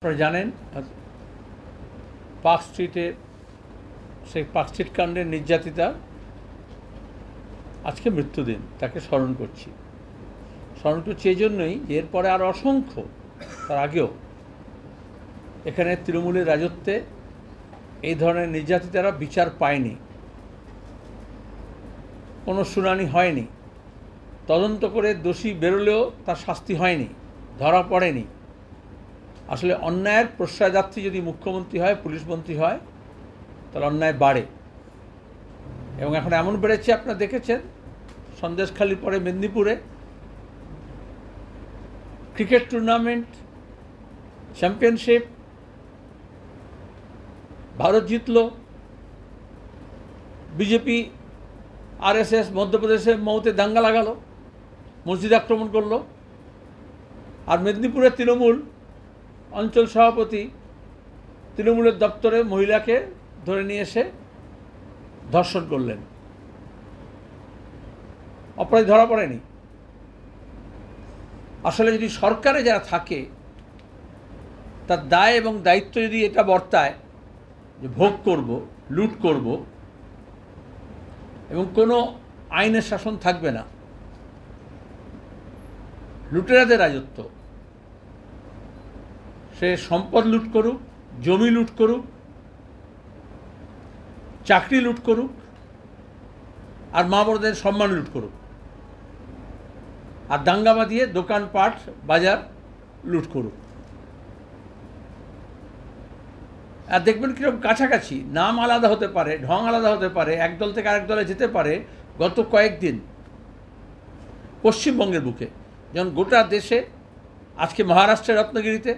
আপনারা জানেন পার্ক স্ট্রিটে সেই পার্ক স্ট্রিট কাণ্ডের নির্যাতিতা আজকে মৃত্যুদিন, তাকে স্মরণ করছি এই জন্যই যে এরপরে আর অসংখ্য, তার আগেও এখানে তৃণমূলের রাজত্বে এই ধরনের নির্যাতিতারা বিচার পায়নি, কোনো শুনানি হয়নি, তদন্ত করে দোষী বেরোলেও তার শাস্তি হয়নি, ধরা পড়েনি। আসলে অন্যায়ের প্রশ্রয়দাত্রী যদি মুখ্যমন্ত্রী হয়, পুলিশ মন্ত্রী হয়, তাহলে অন্যায় বাড়ে। এবং এখন এমন বেড়েছে, আপনারা দেখেছেন সন্দেশখালির পরে মেদিনীপুরে ক্রিকেট টুর্নামেন্ট, চ্যাম্পিয়নশিপ, ভারত জিতল, বিজেপি আরএসএস মধ্যপ্রদেশে মৌতে দাঙ্গা লাগালো, মসজিদ আক্রমণ করলো, আর মেদিনীপুরের তৃণমূল অঞ্চল সভাপতি তৃণমূলের দপ্তরে মহিলাকে ধরে নিয়ে এসে ধর্ষণ করলেন, অপরাধী ধরা পড়েনি। আসলে যদি সরকারে যারা থাকে তার দায় এবং দায়িত্ব যদি এটা বর্তায় যে ভোগ করব, লুট করব এবং কোনো আইনের শাসন থাকবে না, লুটেরাদের রাজত্ব, সে সম্পদ লুট করুক, জমি লুট করুক, চাকরি লুট করুক, আর মা বড়দের সম্মান লুট করুক, আর দাঙ্গা বাঁধিয়ে দোকানপাট বাজার লুট করুক। আর দেখবেন কীরকম কাছাকাছি, নাম আলাদা হতে পারে, ঢং আলাদা হতে পারে, এক দল থেকে আরেক দলে যেতে পারে। গত কয়েকদিন পশ্চিমবঙ্গের বুকে যেমন গোটা দেশে, আজকে মহারাষ্ট্রের রত্নগিরিতে,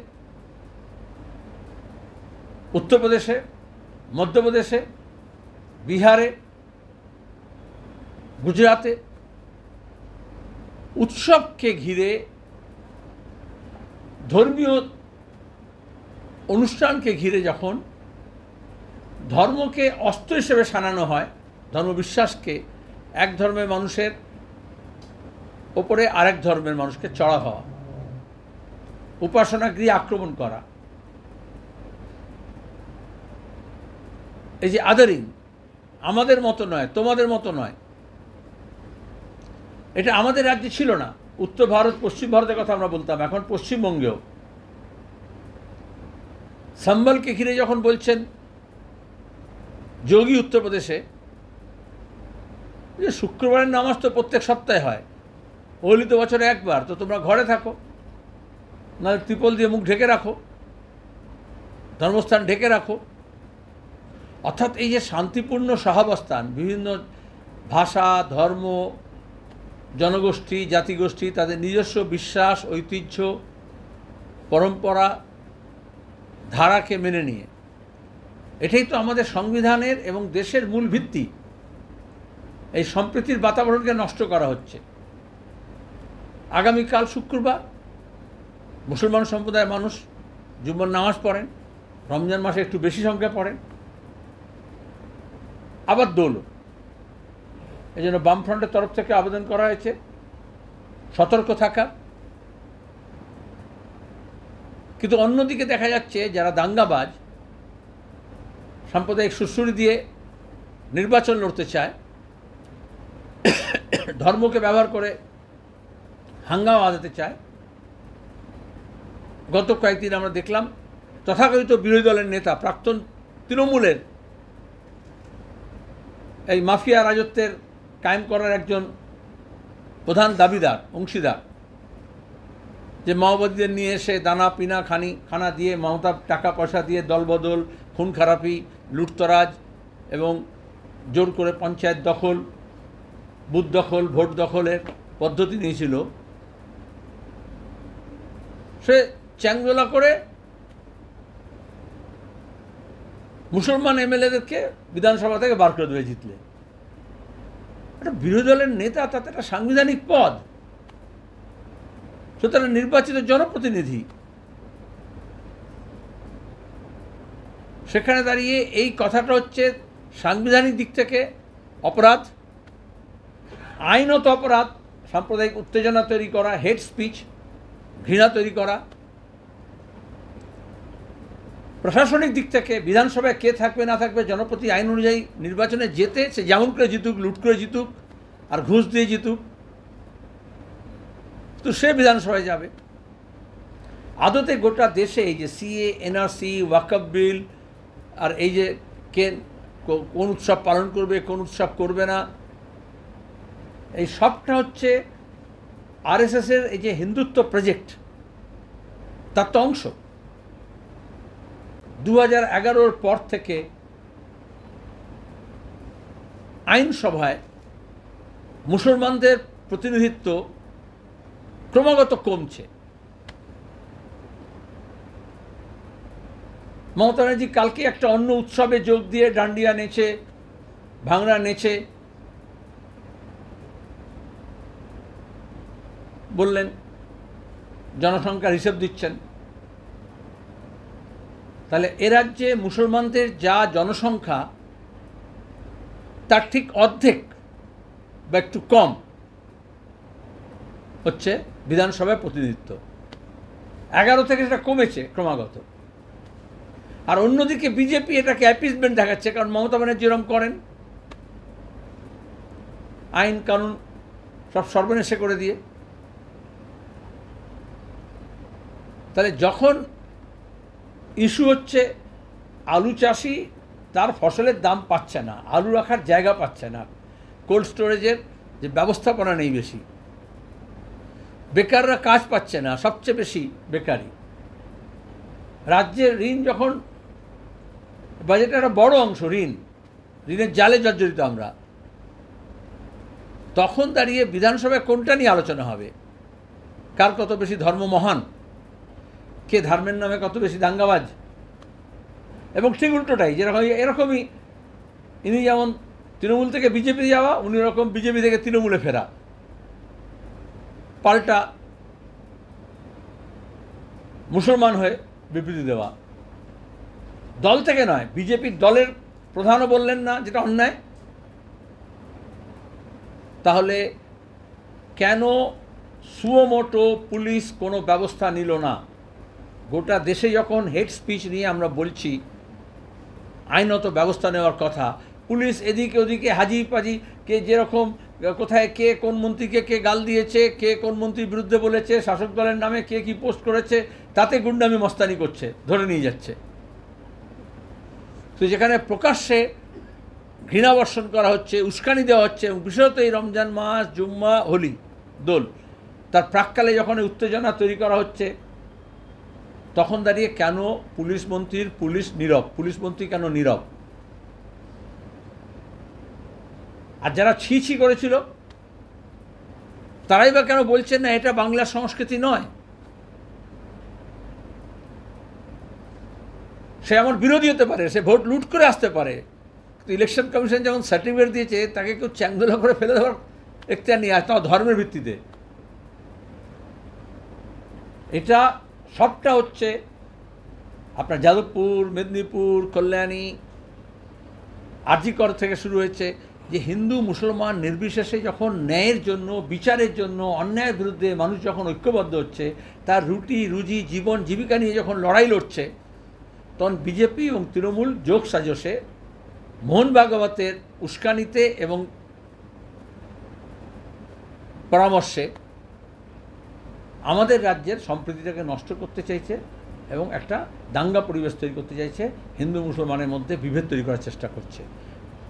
উত্তরপ্রদেশে, মধ্যপ্রদেশে, বিহারে, গুজরাটে উৎসবকে ঘিরে, ধর্মীয় অনুষ্ঠানকে ঘিরে যখন ধর্মকে অস্ত্র হিসেবে সানানো হয়, ধর্মবিশ্বাসকে, এক ধর্মের মানুষের ওপরে আরেক ধর্মের মানুষকে চড়া হওয়া, উপাসনা গৃহে আক্রমণ করা, এই যে আদারিং, আমাদের মতো নয়, তোমাদের মতো নয়, এটা আমাদের রাজ্যে ছিল না। উত্তর ভারত, পশ্চিম ভারতের কথা আমরা বলতাম, এখন পশ্চিমবঙ্গেও সম্বলকে ঘিরে যখন বলছেন যোগী উত্তরপ্রদেশে যে শুক্রবারের নামাজ তো প্রত্যেক সপ্তাহে হয়, হোলি তো বছরে একবার, তো তোমরা ঘরে থাকো, নাহলে ত্রিপল দিয়ে মুখ ঢেকে রাখো, ধর্মস্থান ঢেকে রাখো। অর্থাৎ এই যে শান্তিপূর্ণ সহাবস্থান, বিভিন্ন ভাষা, ধর্ম, জনগোষ্ঠী, জাতিগোষ্ঠী, তাদের নিজস্ব বিশ্বাস, ঐতিহ্য, পরম্পরা, ধারাকে মেনে নিয়ে, এটাই তো আমাদের সংবিধানের এবং দেশের মূল ভিত্তি। এই সম্প্রীতির বাতাবরণকে নষ্ট করা হচ্ছে। আগামীকাল শুক্রবার মুসলমান সম্প্রদায়ের মানুষ জুম্মার নামাজ পড়েন, রমজান মাসে একটু বেশি সংখ্যা পড়েন, আবার দোল। এই জন্য বামফ্রন্টের তরফ থেকে আবেদন করা হয়েছে সতর্ক থাকা। কিন্তু অন্যদিকে দেখা যাচ্ছে যারা দাঙ্গাবাজ, সাম্প্রদায়িক সুশ্রুতি দিয়ে নির্বাচন লড়তে চায়, ধর্মকে ব্যবহার করে হাঙ্গামা বাঁধাতে চায়। গত কয়েকদিন আমরা দেখলাম তথাকথিত বিরোধী দলের নেতা, প্রাক্তন তৃণমূলের এই মাফিয়া রাজত্বের কায়েম করার একজন প্রধান দাবিদার, অংশীদার, যে মাওবাদীদের নিয়ে এসে দানা পিনা খানা দিয়ে, মমতা টাকা পয়সা দিয়ে দলবদল, খুন খারাপি, লুটতরাজ এবং জোর করে পঞ্চায়েত দখল, বুথ দখল, ভোট দখলের পদ্ধতি নিয়েছিল, সে চ্যাংদোলা করে মুসলমান এমএলএদেরকে বিধানসভা থেকে বার করে দেবে জিতলে। একটা বিরোধী দলের নেতা, তাতে একটা সাংবিধানিক পদ, সুতরাং নির্বাচিত জনপ্রতিনিধি, সেখানে দাঁড়িয়ে এই কথাটা হচ্ছে সাংবিধানিক দিক থেকে অপরাধ, আইনত অপরাধ। সাম্প্রদায়িক উত্তেজনা তৈরি করা, হেট স্পিচ, ঘৃণা তৈরি করা, প্রশাসনিক দিক থেকে বিধানসভায় কে থাকবে না থাকবে জনপ্রতি আইন অনুযায়ী নির্বাচনে যেতে সে যেমন করে জিতুক, লুট করে জিতুক আর ঘুষ দিয়ে জিতুক, তো সে বিধানসভায় যাবে। আদতে গোটা দেশে এই যে সিএ, এনআরসি, ওয়াকফ বিল আর এই যে কে কোন উৎসব পালন করবে কোন উৎসব করবে না, এই সবটা হচ্ছে আরএসএসের এই যে হিন্দুত্ব প্রজেক্ট তার তো অংশ। 2011-র পর থেকে আইনসভায় মুসলমানদের প্রতিনিধিত্ব ক্রমাগত কমছে। মমতা ব্যানার্জি কালকে একটা অন্য উৎসবে যোগ দিয়ে ডান্ডিয়া নেচে, ভাংড়া নেচে বললেন জনসংখ্যার হিসেব দিচ্ছেন। তাহলে এ রাজ্যে মুসলমানদের যা জনসংখ্যা তার ঠিক অর্ধেক বা একটু কম হচ্ছে বিধানসভায় প্রতিনিধিত্ব। 11 থেকে সেটা কমেছে ক্রমাগত। আর অন্যদিকে বিজেপি এটাকে অ্যাপিসমেন্ট দেখাচ্ছে, কারণ মমতা ব্যানার্জি এরকম করেন, আইন কানুন সব সর্বনেশে করে দিয়ে। তাহলে যখন ইস্যু হচ্ছে আলু চাষি তার ফসলের দাম পাচ্ছে না, আলু রাখার জায়গা পাচ্ছে না, কোল্ড স্টোরেজের যে ব্যবস্থাপনা নেই বেশি, বেকাররা কাজ পাচ্ছে না, সবচেয়ে বেশি বেকারি, রাজ্যের ঋণ যখন বাজেটের একটা বড় অংশ ঋণের জালে জর্জরিত আমরা, তখন দাঁড়িয়ে বিধানসভায় কোনটা নিয়ে আলোচনা হবে? কার কত বেশি ধর্ম মহান, কে ধর্মের নামে কত বেশি দাঙ্গাবাজ। এবং ঠিক উল্টোটাই, যেরকম এরকমই ইনি যেমন তৃণমূল থেকে বিজেপি যাওয়া, উনি রকম বিজেপি থেকে তৃণমূলে ফেরা, পাল্টা মুসলমান হয়ে বিবৃতি দেওয়া। দল থেকে নয়, বিজেপির দলের প্রধানও বললেন না, যেটা অন্যায়। তাহলে কেন সুমোটো পুলিশ কোনো ব্যবস্থা নিল না? গোটা দেশে যখন হেড স্পিচ নিয়ে আমরা বলছি আইনত ব্যবস্থা নেওয়ার কথা, পুলিশ এদিকে ওদিকে হাজি পাজি, কে যেরকম কোথায় কে কোন মন্ত্রীকে কে গাল দিয়েছে, কে কোন মন্ত্রীর বিরুদ্ধে বলেছে, শাসক দলের নামে কে কি পোস্ট করেছে, তাতে গুন্ডামি মস্তানি করছে, ধরে নিয়ে যাচ্ছে। তো যেখানে প্রকাশ্যে ঘৃণা বর্ষণ করা হচ্ছে, উস্কানি দেওয়া হচ্ছে, এবং বিশেষত এই রমজান মাস, জুম্মা, হোলি, দোল, তার প্রাককালে যখন উত্তেজনা তৈরি করা হচ্ছে, তখন দাঁড়িয়ে কেন পুলিশ মন্ত্রী কেন নীরব? আর যারা ছি ছি করেছিল তারাই বা কেন বলছেন না এটা বাংলার সংস্কৃতি নয়? সে আমার বিরোধী হতে পারে, সে ভোট লুট করে আসতে পারে, কিন্তু ইলেকশন কমিশন যখন সার্টিফিকেট দিয়েছে তাকে কেউ চ্যাংদোলা করে ফেলে দেওয়ার এখতিয়ার নিয়ে আসতে, ধর্মের ভিত্তিতে। এটা সবটা হচ্ছে আপনার যাদবপুর, মেদিনীপুর, কল্যাণী, আরজিকর থেকে শুরু হয়েছে, যে হিন্দু মুসলমান নির্বিশেষে যখন ন্যায়ের জন্য, বিচারের জন্য, অন্যায়ের বিরুদ্ধে মানুষ যখন ঐক্যবদ্ধ হচ্ছে, তার রুটি রুজি, জীবন জীবিকা নিয়ে যখন লড়াই লড়ছে, তখন বিজেপি এবং তৃণমূল যোগ সাজসে মোহন ভাগবতের উস্কানিতে এবং পরামর্শে আমাদের রাজ্যের সম্প্রীতিটাকে নষ্ট করতে চাইছে এবং একটা দাঙ্গা পরিবেশ তৈরি করতে চাইছে, হিন্দু মুসলমানের মধ্যে বিভেদ তৈরি করার চেষ্টা করছে।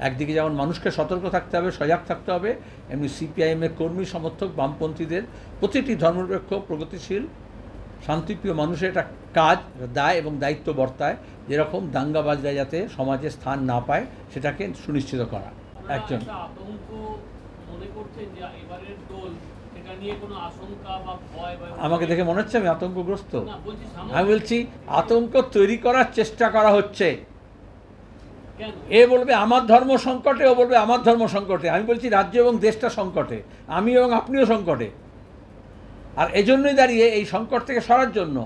একদিকে যেমন মানুষকে সতর্ক থাকতে হবে, সজাগ থাকতে হবে, এমনি সিপিআইএমের কর্মী সমর্থক বামপন্থীদের প্রতিটি ধর্মনিরপেক্ষ, প্রগতিশীল, শান্তিপ্রিয় মানুষের একটা কাজ, দায় এবং দায়িত্ব বর্তায়, যেরকম দাঙ্গাবাজরা যাতে সমাজে স্থান না পায় সেটাকে সুনিশ্চিত করা। একজন আমাকে দেখে মনে হচ্ছে আমি আতঙ্কগ্রস্ত? আমি বলছি আতঙ্ক তৈরি করার চেষ্টা করা হচ্ছে। এ বলবে আমার ধর্ম সংকটে, ও বলবে আমার ধর্ম সংকটে। আমি বলছি রাজ্য এবং দেশটা সংকটে, আমি এবং আপনিও সংকটে। আর এজন্যই দাঁড়িয়ে এই সংকট থেকে সরার জন্য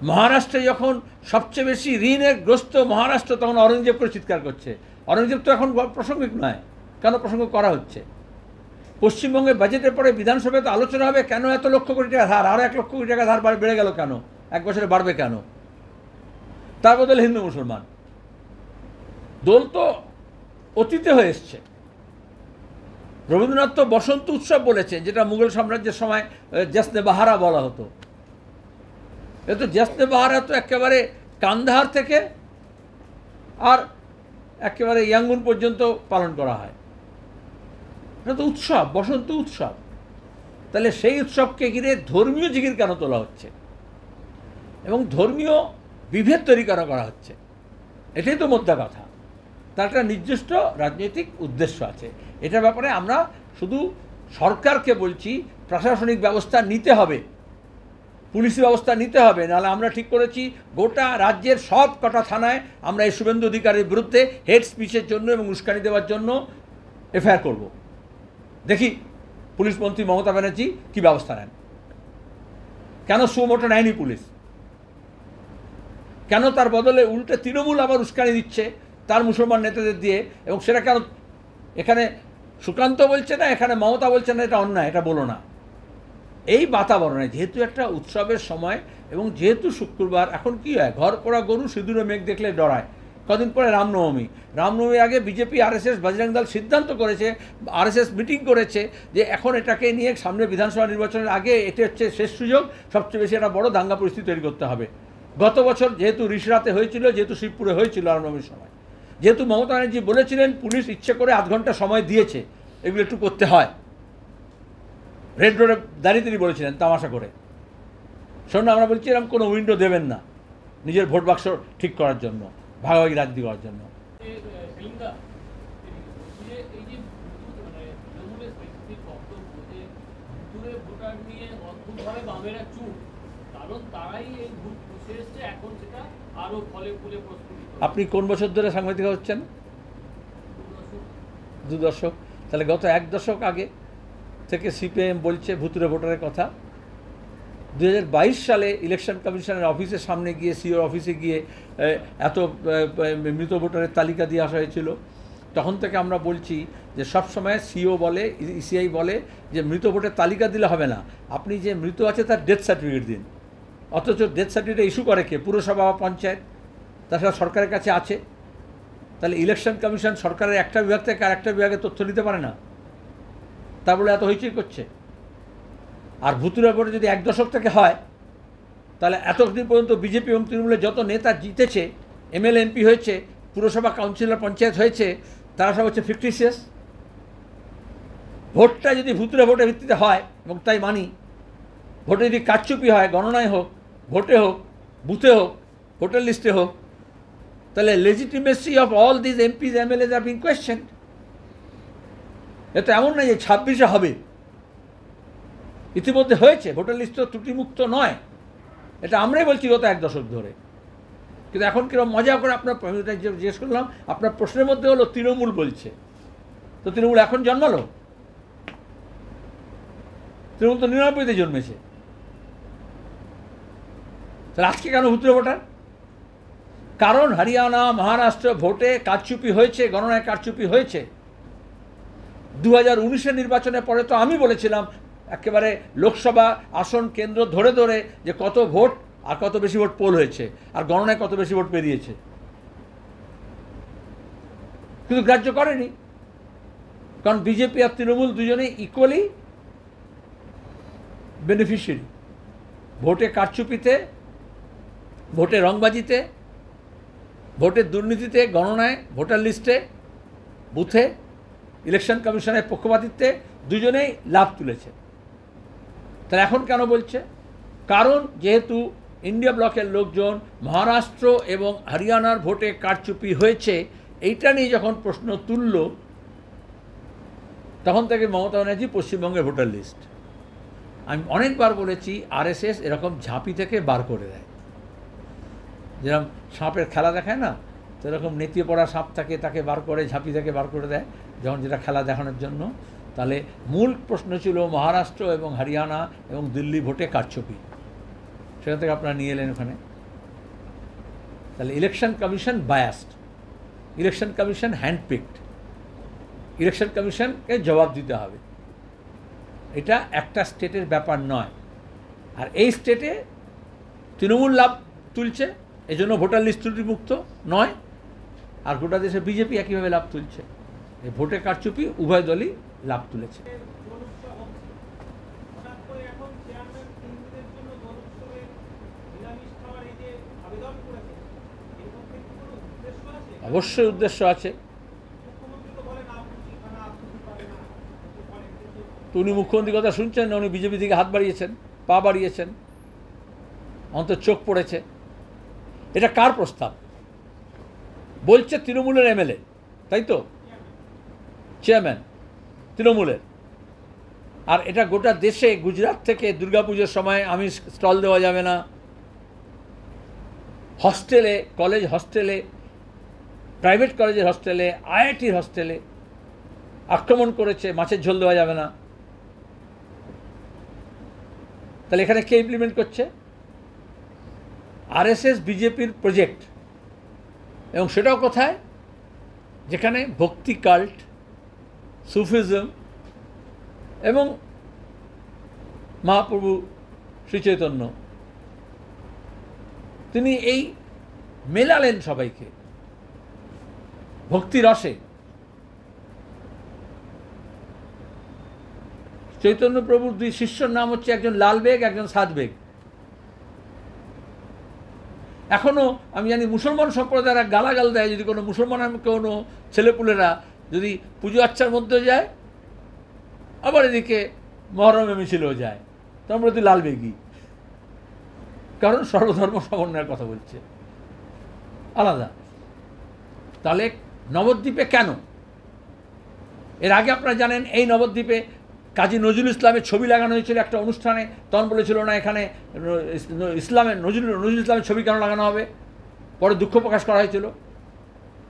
মহারাষ্ট্রে যখন সবচেয়ে বেশি ঋণের গ্রস্ত মহারাষ্ট্র, তখন অরঙ্গজেব করে চিৎকার করছে। অরঙ্গজেব তো এখন প্রাসঙ্গিক নয়, কেন প্রসঙ্গ করা হচ্ছে? পশ্চিমবঙ্গের বাজেটের পরে বিধানসভায় তো আলোচনা হবে কেন এত লক্ষ কোটি টাকা ধার, আরও 1 লক্ষ কোটি টাকা ধার বেড়ে গেল কেন, 1 বছরে বাড়বে কেন? তার বদলে হিন্দু মুসলমান। দোল তো অতীতে হয়ে এসছে। রবীন্দ্রনাথ তো বসন্ত উৎসব বলেছেন, যেটা মুঘল সাম্রাজ্যের সময় জশ্নে বাহারা বলা হতো। এ তো জশ্নে বাহারা তো একেবারে কান্দাহার থেকে আর একেবারে ইয়াঙ্গুন পর্যন্ত পালন করা হয়। এটা তো উৎসব, বসন্ত উৎসব। তাহলে সেই উৎসবকে ঘিরে ধর্মীয় জিগির কেন তোলা হচ্ছে এবং ধর্মীয় বিভেদ তৈরি করা হচ্ছে? এটাই তো মোদ্দা কথা। তার একটা নির্দিষ্ট রাজনৈতিক উদ্দেশ্য আছে। এটার ব্যাপারে আমরা শুধু সরকারকে বলছি প্রশাসনিক ব্যবস্থা নিতে হবে, পুলিশি ব্যবস্থা নিতে হবে। নাহলে আমরা ঠিক করেছি গোটা রাজ্যের সব কটা থানায় আমরা এই শুভেন্দু অধিকারীর বিরুদ্ধে হেড স্পিচের জন্য এবং উস্কানি দেওয়ার জন্য এফআইআর করব। দেখি পুলিশ মন্ত্রী মমতা ব্যানার্জি কী ব্যবস্থা নেন। কেন সুমোটো নেয়নি পুলিশ? কেন তার বদলে উল্টে তৃণমূল আবার উস্কানি দিচ্ছে তার মুসলমান নেতাদের দিয়ে? এবং সেটা কেন এখানে সুকান্ত বলছে না, এখানে মমতা বলছে না এটা অন্যায়, এটা বলো না। এই বাতাবরণে যেহেতু একটা উৎসবের সময় এবং যেহেতু শুক্রবার, এখন কি হয়, ঘর পোড়া গরু সিঁদুরে মেঘ দেখলে ডরায়। কদিন পরে রামনবমী, রামনবমীর আগে বিজেপি, আরএসএস, বজরং দল সিদ্ধান্ত করেছে, আরএসএস মিটিং করেছে যে এখন এটাকে নিয়ে সামনে বিধানসভা নির্বাচনের আগে এটা হচ্ছে শেষ সুযোগ, সবচেয়ে বেশি একটা বড় দাঙ্গা পরিস্থিতি তৈরি করতে হবে। গত বছর যেহেতু ঋষরাতে হয়েছিল, যেহেতু শিবপুরে হয়েছিল রামনবমীর সময়, যেহেতু মমতা ব্যানার্জি বলেছিলেন পুলিশ ইচ্ছে করে আধ ঘন্টা সময় দিয়েছে, এগুলো একটু করতে হয়। রেড রোডে দাঁড়িয়ে তিনি বলেছিলেন তামাশা করে। শোন, আমরা বলছি এরকম কোনো উইন্ডো দেবেন না নিজের ভোট বাক্স ঠিক করার জন্য, ভাগাভাগি রাজনীতি করার জন্য। আপনি কোন বছর ধরে সাংবাদিক হচ্ছেন? 2 দশক। তাহলে গত 1 দশক আগে থেকে সিপিএম বলছে ভুতুরে ভোটারের কথা। 2022 সালে ইলেকশন কমিশনের অফিসের সামনে গিয়ে, সিওর অফিসে গিয়ে এত মৃত ভোটারের তালিকা দিয়ে আসা হয়েছিল। তখন থেকে আমরা বলছি যে সবসময় সিও বলে, ইসিআই বলে যে মৃত ভোটের তালিকা দিলে হবে না, আপনি যে মৃত আছে তার ডেথ সার্টিফিকেট দিন। অথচ ডেথ সার্টিফিকেট ইস্যু করে কে? পুরসভা বা পঞ্চায়েত, তাছাড়া সরকারের কাছে আছে। তাহলে ইলেকশন কমিশন সরকারের একটা বিভাগ থেকে আর একটা বিভাগে তথ্য নিতে পারে না, তা বলে এত হইচই করছে। আর ভুতুরে ভোটে যদি 1 দশক থেকে হয়, তাহলে এতদিন পর্যন্ত বিজেপি এবং তৃণমূলের যত নেতা জিতেছে, এমএলএ এমপি হয়েছে, পুরসভা কাউন্সিলর পঞ্চায়েত হয়েছে, তারা সব হচ্ছে ফিকটিশিয়াস। ভোটটা যদি ভুতুরে ভোটের ভিত্তিতে হয়, এবং তাই মানি, ভোটে যদি কারচুপি হয়, গণনায় হোক, ভোটে হোক, বুথে হোক, ভোটার লিস্টে হোক, তাহলে legitimacy of all this MPs MLAs are being question. এটা এমন নয় যে 26-এ হবে, ইতিমধ্যে হয়েছে। ভোটার লিস্ট তো ত্রুটিমুক্ত নয়, এটা আমরাই বলছি গত 1 দশক ধরে। কিন্তু এখন কিরকম মজা করে আপনার জিজ্ঞেস করলাম, আপনার প্রশ্নের মধ্যে হলো তৃণমূল বলছে। তো তৃণমূল এখন জন্মালো? তৃণমূল তো 99-তে জন্মেছে। তাহলে আজকে কেন ভুতুরে ভোটার? কারণ হরিয়ানা, মহারাষ্ট্র ভোটে কারচুপি হয়েছে, গণনায় কারচুপি হয়েছে। 2019-এর নির্বাচনের পরে তো আমি বলেছিলাম একেবারে লোকসভা আসন কেন্দ্র ধরে ধরে যে কত ভোট আর কত বেশি ভোট পোল হয়েছে, আর গণনায় কত বেশি ভোট পেরিয়েছে। কিন্তু গ্রাহ্য করেনি, কারণ বিজেপি আর তৃণমূল দুজনেই ইকুয়ালি বেনিফিশিয়ারি। ভোটে কারচুপিতে, ভোটে রংবাজিতে, ভোটের দুর্নীতিতে, গণনায়, ভোটার লিস্টে, বুথে, ইলেকশন কমিশনের পক্ষপাতিত্বে দুজনেই লাভ তুলেছে। তাহলে এখন কেন বলছে? কারণ যেহেতু ইন্ডিয়া ব্লকের লোকজন মহারাষ্ট্র এবং হরিয়ানার ভোটে কারচুপি হয়েছে, এইটা নিয়ে যখন প্রশ্ন তুলল, তখন থেকে মমতা ব্যানার্জি পশ্চিমবঙ্গের ভোটার লিস্ট, আমি অনেকবার বলেছি, আরএসএস এরকম ঝাঁপি থেকে বার করে দেয়। যেরকম সাপের খেলা দেখায় না, তো এরকম নেতিয়ে পড়া সাপ থাকে, তাকে বার করে ঝাঁপি থেকে বার করে দেয় যখন যেটা খেলা দেখানোর জন্য। তাহলে মূল প্রশ্ন ছিল মহারাষ্ট্র এবং হরিয়ানা এবং দিল্লি ভোটে কারচুপি, সেখান থেকে আপনারা নিয়ে এলেন ওখানে। তাহলে election commission biased, election commission handpicked, election কমিশনকে জবাব দিতে হবে। এটা একটা স্টেটের ব্যাপার নয়। আর এই স্টেটে তৃণমূল লাভ তুলছে, এজন্য ভোটার লিস্ট ত্রুটিমুক্ত নয়, আর গোটা দেশে বিজেপি একইভাবে লাভ তুলছে। এই ভোটে কারচুপি উভয় দলই লাভ তুলেছে। অবশ্যই উদ্দেশ্য আছে। তো উনি মুখ্যমন্ত্রীর কথা শুনছেন না, উনি বিজেপি থেকে হাত বাড়িয়েছেন, পা বাড়িয়েছেন, অন্তত চোখ পড়েছে। এটা কার প্রস্তাব? বলছে তৃণমূলের এমএলএ, তাই তো, চেয়ারম্যান তৃণমূলের। আর এটা গোটা দেশে, গুজরাট থেকে দুর্গাপুজোর সময় আমি স্টল দেওয়া যাবে না, হস্টেলে, কলেজ হস্টেলে, প্রাইভেট কলেজের হস্টেলে, আইআইটির হস্টেলে আক্রমণ করেছে, মাছের ঝোল দেওয়া যাবে না। তাহলে এখানে কে ইমপ্লিমেন্ট করছে? আরএসএস বিজেপির প্রজেক্ট। এবং সেটাও কোথায়? যেখানে ভক্তি কাল্ট, সুফিজম এবং মহাপ্রভু শ্রীচৈতন্য, তিনি এই মেলালেন সবাইকে ভক্তি রসে। চৈতন্য প্রভুর দুই শিষ্যর নাম হচ্ছে একজন লালবেগ, একজন সাতবেগ। এখনও আমি জানি মুসলমান সম্প্রদায়েরা গালাগাল দেয় যদি কোনো মুসলমান কোনো ছেলেপুলেরা যদি পুজো আচ্চার মধ্যে যায়, আবার এদিকে মহরমে মিছিলেও যায়, তোমরা তুই লালবেগই, কারণ সর্বধর্ম সমন্বয়ের কথা বলছে আলাদা। তাহলে নবদ্বীপে কেন? এর আগে আপনারা জানেন এই নবদ্বীপে কাজী নজরুল ইসলামের ছবি লাগানো হয়েছিল একটা অনুষ্ঠানে, তখন বলেছিল না এখানে ইসলামের নজরুল ইসলামের ছবি কেন লাগানো হবে। পরে দুঃখ প্রকাশ করা হয়েছিল,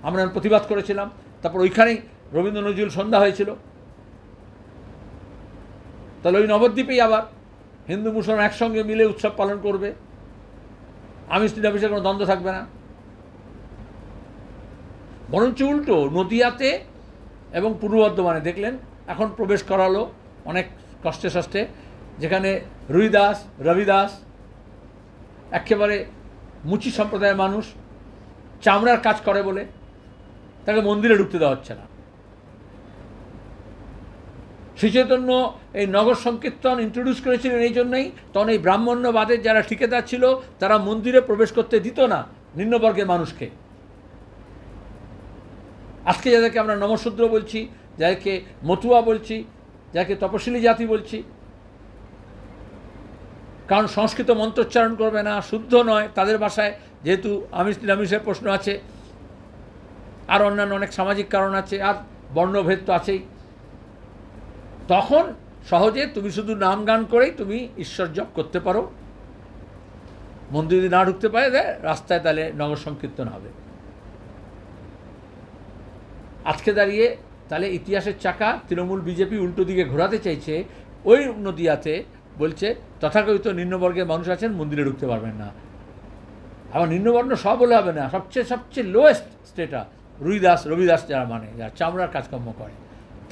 আমরা প্রতিবাদ করেছিলাম। তারপর ওইখানেই রবীন্দ্র নজরুল সন্ধ্যা হয়েছিল। তাহলে ওই নবদ্বীপেই আবার হিন্দু মুসলমান একসঙ্গে মিলে উৎসব পালন করবে, আমিষ নিরামিষের কোনো দ্বন্দ্ব থাকবে না। বরঞ্চ উল্টো নদিয়াতে এবং পূর্ব বর্ধমানে দেখলেন এখন প্রবেশ করালো অনেক কষ্টে সষ্টে, যেখানে রুইদাস, রবিদাস, একেবারে মুচি সম্প্রদায়ের মানুষ, চামড়ার কাজ করে বলে তাকে মন্দিরে ঢুকতে দেওয়া হচ্ছে না। শ্রীচৈতন্য এই নগর সংকীর্তন ইন্ট্রোডিউস করেছিলেন এই জন্যই, তখন এই ব্রাহ্মণ্যবাদের যারা ঠিকাদার ছিল তারা মন্দিরে প্রবেশ করতে দিত না নিম্নবর্গের মানুষকে। আজকে যাদেরকে আমরা নমশূদ্র বলছি, যাদেরকে মতুয়া বলছি, যাদেরকে তপশিলি জাতি বলছি, কারণ সংস্কৃত মন্ত্রোচ্চারণ করবে না, শুদ্ধ নয় তাদের ভাষায়, যেহেতু আমিষ নিরামিষের প্রশ্ন আছে, আর অন্যান্য অনেক সামাজিক কারণ আছে, আর বর্ণভেদ তো আছেই। তখন সহজে তুমি শুধু নাম গান করেই তুমি ঈশ্বর জপ করতে পারো, মন্দির যদি না ঢুকতে পারে রাস্তায়, তাহলে নগর সংকীর্তন হবে। আজকে দাঁড়িয়ে তাহলে ইতিহাসের চাকা তৃণমূল বিজেপি উল্টো দিকে ঘোরাতে চাইছে। ওই নদিয়াতে বলছে তথাকথিত নিম্নবর্গের মানুষ আছেন, মন্দিরে ঢুকতে পারবেন না। আবার নিম্নবর্ণ সব বলে হবে না, সবচেয়ে লোয়েস্ট স্টেটা রুইদাস, রবিদাস, যারা মানে যারা চামড়ার কাজকর্ম করে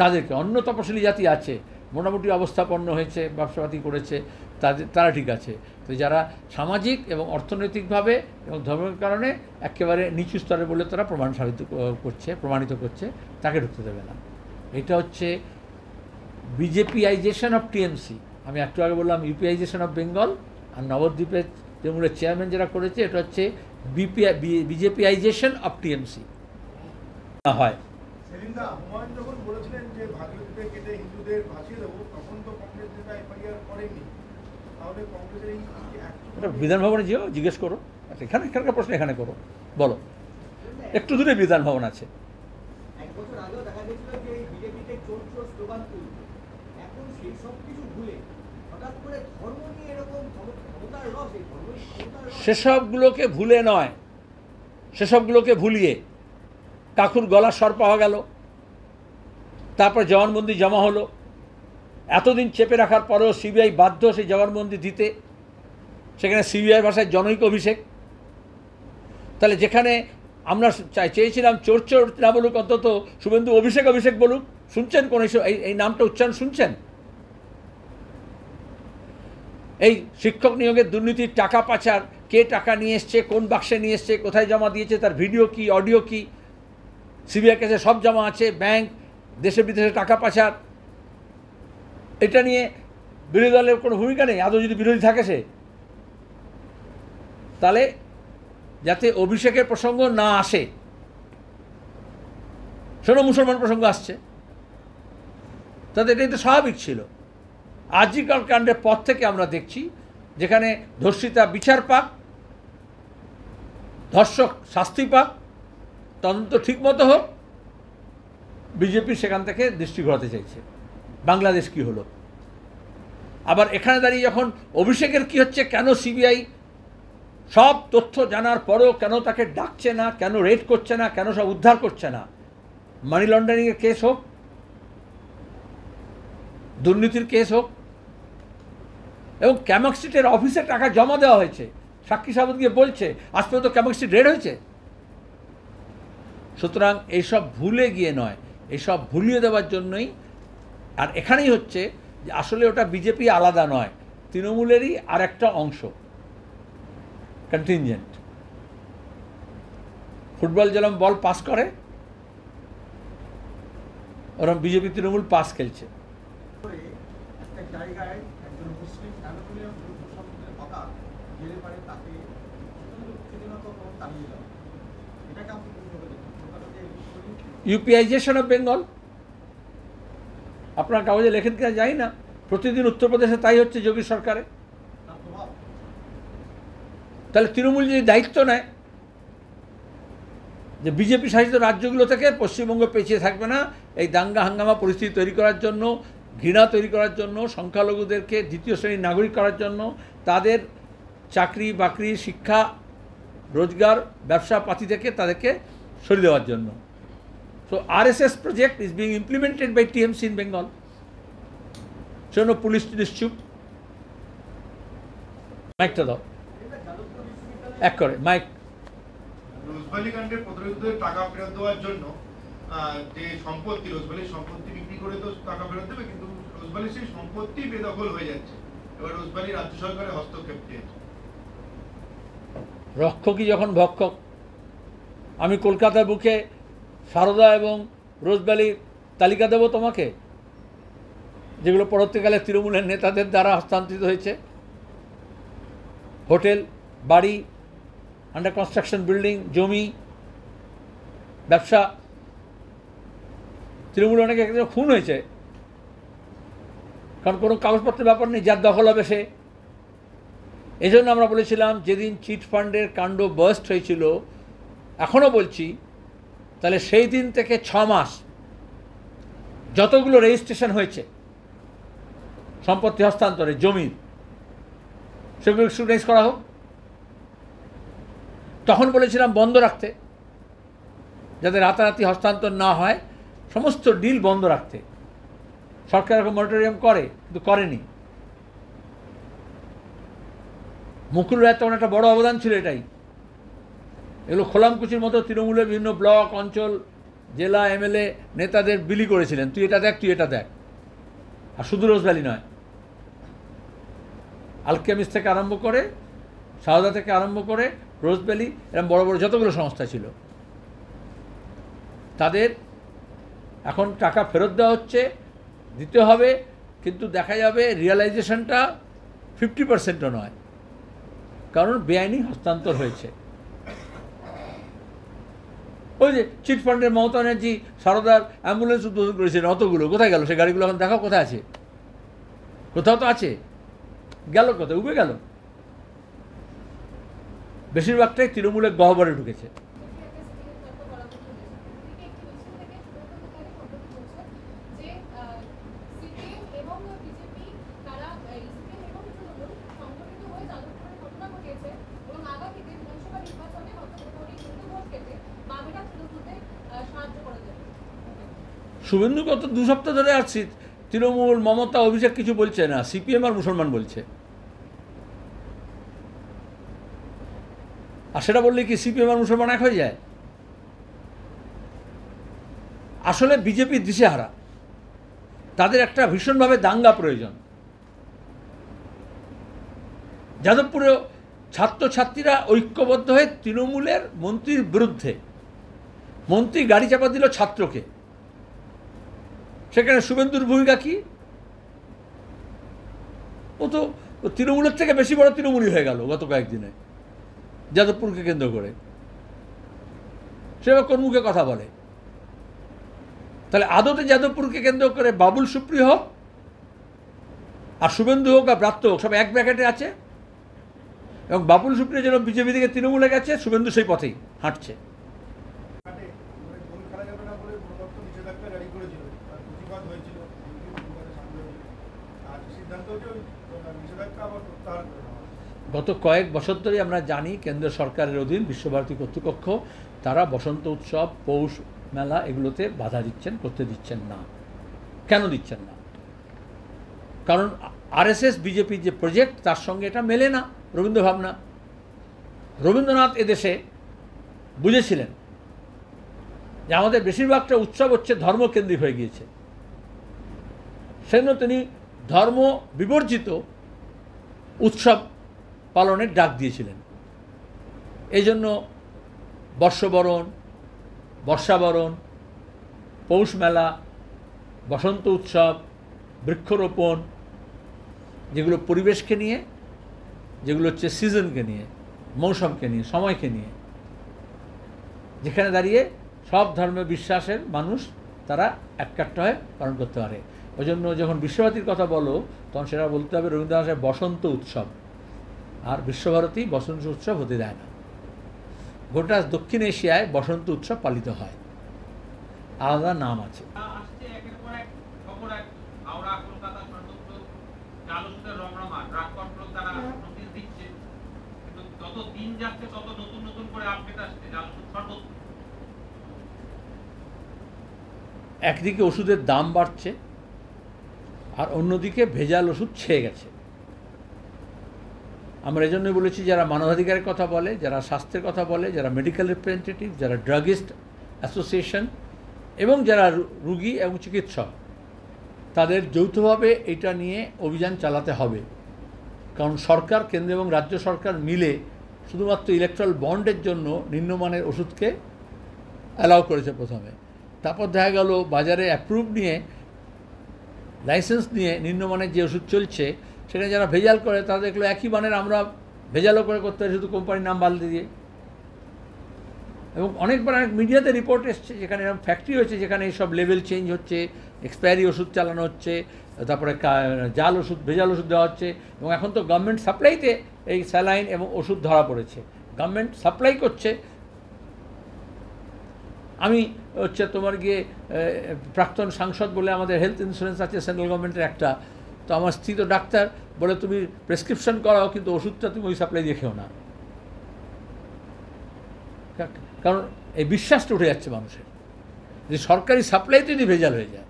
তাদেরকে, অন্য তপশিলি জাতি আছে মোটামুটি অবস্থাপন্ন হয়েছে, ব্যবসাপাতি করেছে, তারা ঠিক আছে। তো যারা সামাজিক এবং অর্থনৈতিকভাবে এবং ধর্মের কারণে একেবারে নিচু স্তরে বলে তারা প্রমাণিত করছে, তাকে ঢুকতে দেবে না। এটা হচ্ছে বিজেপিআইজেশন অফ টিএমসি। আমি একটু আগে বললাম ইউপিআইজেশন অফ বেঙ্গল, আর নবদ্বীপের তৃণমূলের চেয়ারম্যান যারা করেছে এটা হচ্ছে বিজেপিআইজেশন অফ টিএমসি হয়। বিধান ভবনে যেও জিজ্ঞেস করো, এখানকার প্রশ্ন এখানে করো, বলো। একটু দূরে বিধান ভবন আছে। সেসবগুলোকে ভুলে নয়, সেসবগুলোকে ভুলিয়ে কাকুর গলার স্বর পাওয়া গেল, তারপর জবানবন্দি জমা হলো। এতদিন চেপে রাখার পরেও সিবিআই বাধ্য সেই জবানবন্দি দিতে, সেখানে সিবিআই ভাষায় জনৈক অভিষেক। তাহলে যেখানে আমরা চেয়েছিলাম চোর চোর না বলুক, অন্তত শুভেন্দু অভিষেক অভিষেক বলুক, শুনছেন কোন এই নামটা উচ্চারণ শুনছেন? এই শিক্ষক নিয়োগের দুর্নীতির টাকা পাচার, কে টাকা নিয়ে এসছে, কোন বাক্সে নিয়ে এসছে, কোথায় জমা দিয়েছে, তার ভিডিও কি, অডিও কি, সিবিআই কাছে সব জমা আছে। ব্যাংক, দেশে বিদেশে টাকা পাচার, এটা নিয়ে বিরোধী দলের কোনো ভূমিকা নেই। আদৌ যদি বিরোধী থাকে সে, তাহলে যাতে অভিষেকের প্রসঙ্গ না আসে, শোনো মুসলমান প্রসঙ্গ আসছে, তাতে এটাই তো স্বাভাবিক ছিল। আজিকাল কাণ্ডের পর থেকে আমরা দেখছি যেখানে ধর্ষিতা বিচার পাক, ধর্ষক শাস্তি পাক, তদন্ত ঠিকমতো হোক, বিজেপি সেখান থেকে দৃষ্টি ঘোরাতে চাইছে। বাংলাদেশ কি হলো? আবার এখানে দাঁড়িয়ে যখন অভিষেকের কি হচ্ছে, কেন সিবিআই সব তথ্য জানার পরেও কেন তাকে ডাকছে না, কেন রেড করছে না, কেন সব উদ্ধার করছে না? মানি লন্ডারিংয়ের কেস হোক, দুর্নীতির কেস হোক, এবং ক্যামাক স্ট্রিটের অফিসে টাকা জমা দেওয়া হয়েছে, সাক্ষী সাবত গিয়ে বলছে, আজ পর্যন্ত ক্যামাক স্ট্রিট রেড হয়েছে। সুতরাং এইসব ভুলে গিয়ে নয়, এইসব ভুলিয়ে দেওয়ার জন্যই। আর এখানেই হচ্ছে যে আসলে ওটা বিজেপি আলাদা নয়, তৃণমূলেরই আর একটা অংশ, কন্টিনজেন্ট। ফুটবল যেরকম বল পাস করে, ওরকম বিজেপি তৃণমূল পাস খেলছে। ইউপিআইজেশন অফ বেঙ্গল, আপনার কাগজে লেখেন কিনা জানি না, প্রতিদিন উত্তরপ্রদেশে তাই হচ্ছে যোগী সরকারে। তাহলে তৃণমূল যদি দায়িত্ব নেয় যে বিজেপি শাসিত রাজ্যগুলো থেকে পশ্চিমবঙ্গ পেছিয়ে থাকবে না, এই দাঙ্গা হাঙ্গামা পরিস্থিতি তৈরি করার জন্য, ঘৃণা তৈরি করার জন্য, সংখ্যালঘুদেরকে দ্বিতীয় শ্রেণীর নাগরিক করার জন্য, তাদের চাকরি বাকরি, শিক্ষা, রোজগার, ব্যবসা পাতি থেকে তাদেরকে সরিয়ে দেওয়ার জন্য। So RSS project is being implemented by TMC in Bengal. So no police to this chip. Mic to দাও এক করে মাইক। রোজভ্যালি কাণ্ডে প্রতিরোধের টাকা ফেরত দেওয়ার জন্য যে সম্পত্তি, রোজভ্যালির সম্পত্তি বিক্রি করে তো টাকা ফেরত দেবে, কিন্তু রোজভ্যালির সেই সম্পত্তি বেদখল হয়ে যাচ্ছে। এবার রোজভ্যালি রাজ্য সরকারের হস্তক্ষেপ চেয়েছে। রক্ষকই যখন ভক্ষক। আমি কলকাতার বুকে সারদা এবং রোজভ্যালির তালিকা দেব তোমাকে, যেগুলো পরবর্তীকালে তৃণমূলের নেতাদের দ্বারা হস্তান্তরিত হয়েছে। হোটেল, বাড়ি, আন্ডার কনস্ট্রাকশন বিল্ডিং, জমি, ব্যবসা। তৃণমূল অনেকে খুন হয়েছে, কারণ কোনো কাগজপত্রের ব্যাপার নেই, যার দখল হবে সে। এই জন্য আমরা বলেছিলাম যেদিন চিট ফান্ডের কাণ্ড বার্স্ট হয়েছিল, এখনও বলছি, তাহলে সেই দিন থেকে 6 মাস যতগুলো রেজিস্ট্রেশন হয়েছে সম্পত্তি হস্তান্তরে, জমির, সেগুলো স্ক্রুটাইজ করা হোক। তখন বলেছিলাম বন্ধ রাখতে, যাতে রাতারাতি হস্তান্তর না হয়, সমস্ত ডিল বন্ধ রাখতে। সরকার এখন মনিটরিয়াম করে, কিন্তু করেনি। মুকুল রায়ের তখন একটা বড় অবদান ছিল এটাই। এগুলো খোলামকুচির মতো তৃণমূলের বিভিন্ন ব্লক, অঞ্চল, জেলা, এমএলএ নেতাদের বিলি করেছিলেন, তুই এটা দেখ, তুই এটা দেখ। আর শুধু রোজভ্যালি নয়, আলকেমিস থেকে আরম্ভ করে, সারদা থেকে আরম্ভ করে, রোজভ্যালি, এরকম বড় বড় যতগুলো সংস্থা ছিল, তাদের এখন টাকা ফেরত দেওয়া হচ্ছে, দিতে হবে। কিন্তু দেখা যাবে রিয়ালাইজেশনটা 50%ও নয়, কারণ বেআইনি হস্তান্তর হয়েছে। ওই যে চিট ফান্ডের মমতা ব্যানার্জি সারদার অ্যাম্বুলেন্স উদ্বোধন করেছেন, অতগুলো কোথায় গেল? সে গাড়িগুলো এখন দেখাও কোথায় আছে? কোথাও তো আছে, গেল কোথায়? উবে গেল। বেশিরভাগটাই তৃণমূলের গহ্বরে ঢুকেছে। শুভেন্দু গত 2 সপ্তাহ ধরে আসছি, তৃণমূল, মমতা, অভিষেক কিছু বলছে না, সিপিএম আর মুসলমান বলছে। আর সেটা বললে কি সিপিএম আর মুসলমান এক হয়ে যায়? আসলে বিজেপি দিশেহারা, তাদের একটা ভীষণভাবে দাঙ্গা প্রয়োজন। যাদবপুরেও ছাত্রছাত্রীরা ঐক্যবদ্ধ হয়ে তৃণমূলের মন্ত্রীর বিরুদ্ধে, মন্ত্রী গাড়ি চাপা দিল ছাত্রকে। সেখানে শুভেন্দুর ভূমিকা কি? ও তো তৃণমূলের থেকে বেশি বড় তৃণমূলই হয়ে গেল গত কয়েকদিনে যাদবপুরকে কেন্দ্র করে। সে কোন মুখে কথা বলে? তাহলে আদতে যাদবপুরকে কেন্দ্র করে বাবুল সুপ্রিয় হোক আর শুভেন্দু হোক আর ব্রাত্য হোক, সব এক ব্র্যাকেটে আছে। এবং বাবুল সুপ্রিয় যেন বিজেপি থেকে তৃণমূলে গেছে, শুভেন্দু সেই পথেই হাঁটছে। গত কয়েক বছর ধরে আমরা জানি কেন্দ্র সরকারের অধীন বিশ্বভারতী কর্তৃপক্ষ তারা বসন্ত উৎসব, পৌষ মেলা এগুলোতে বাধা দিচ্ছেন, করতে দিচ্ছেন না। কেন দিচ্ছেন না? কারণ আরএসএস বিজেপির যে প্রজেক্ট তার সঙ্গে এটা মেলে না, রবীন্দ্র ভাবনা। রবীন্দ্রনাথ এদেশে বুঝেছিলেন যে আমাদের বেশিরভাগটা উৎসব হচ্ছে ধর্মকেন্দ্রিক হয়ে গিয়েছে। সেজন্য তিনি ধর্ম বিবর্জিত উৎসব পালনের ডাক দিয়েছিলেন। এই জন্য বর্ষবরণ, বর্ষাবরণ, পৌষ মেলা, বসন্ত উৎসব, বৃক্ষরোপণ, যেগুলো পরিবেশকে নিয়ে, যেগুলো হচ্ছে সিজনকে নিয়ে, মৌসুমকে নিয়ে, সময়কে নিয়ে, যেখানে দাঁড়িয়ে সব ধর্মের বিশ্বাসের মানুষ তারা একাট্টা হয়ে পালন করতে পারে। ওই জন্য যখন বিশ্বভারতীর কথা বলো তখন সেটা বলতে হবে রবীন্দ্রনাথের বসন্ত উৎসব, আর বিশ্বভারতী বসন্ত উৎসব হতে দেয় না। গোটা দক্ষিণ এশিয়ায় বসন্ত উৎসব পালিত হয়, আলাদা নাম আছে। একদিকে ওষুধের দাম বাড়ছে আর অন্যদিকে ভেজাল ওষুধ ছেয়ে গেছে। আমরা এই জন্য বলেছি যারা মানবাধিকারের কথা বলে, যারা স্বাস্থ্যের কথা বলে, যারা মেডিকেল রিপ্রেজেন্টেটিভ, যারা ড্রাগিস্ট অ্যাসোসিয়েশন এবং যারা রুগী এবং চিকিৎসক, তাদের যৌথভাবে এটা নিয়ে অভিযান চালাতে হবে। কারণ সরকার, কেন্দ্র এবং রাজ্য সরকার মিলে শুধুমাত্র ইলেকট্রাল বন্ডের জন্য নিম্নমানের ওষুধকে অ্যালাউ করেছে প্রথমে। তারপর দেখা গেল বাজারে অ্যাপ্রুভ নিয়ে, লাইসেন্স নিয়ে নিম্নমানের যে ওষুধ চলছে সেটা যারা ভেজাল করে তারা দেখলো একই মানের আমরা ভেজালও করতে হয়, শুধু কোম্পানির নাম পাল্টে দিয়ে। এবং অনেকবার অনেক মিডিয়াতে রিপোর্ট এসছে যেখানে এরকম ফ্যাক্টরি হয়েছে যেখানে এইসব লেভেল চেঞ্জ হচ্ছে, এক্সপায়ারি ওষুধ চালানো হচ্ছে, তারপরে জাল ওষুধ, ভেজাল ওষুধ দেওয়া হচ্ছে। এবং এখন তো গভর্নমেন্ট সাপ্লাইতে এই স্যালাইন এবং ওষুধ ধরা পড়েছে, গভর্নমেন্ট সাপ্লাই করছে। আমি হচ্ছে তোমার গিয়ে প্রাক্তন সাংসদ বলে আমাদের হেলথ ইন্স্যুরেন্স আছে সেন্ট্রাল গভর্নমেন্টের একটা, তো আমার স্ত্রী তো ডাক্তার, বলে তুমি প্রেসক্রিপশন করাও কিন্তু ওষুধটা তুমি ওই সাপ্লাই দিয়ে খেও না। কারণ এই বিশ্বাসটা উঠে যাচ্ছে মানুষের যে সরকারি সাপ্লাইতে যদি ভেজাল হয়ে যায়,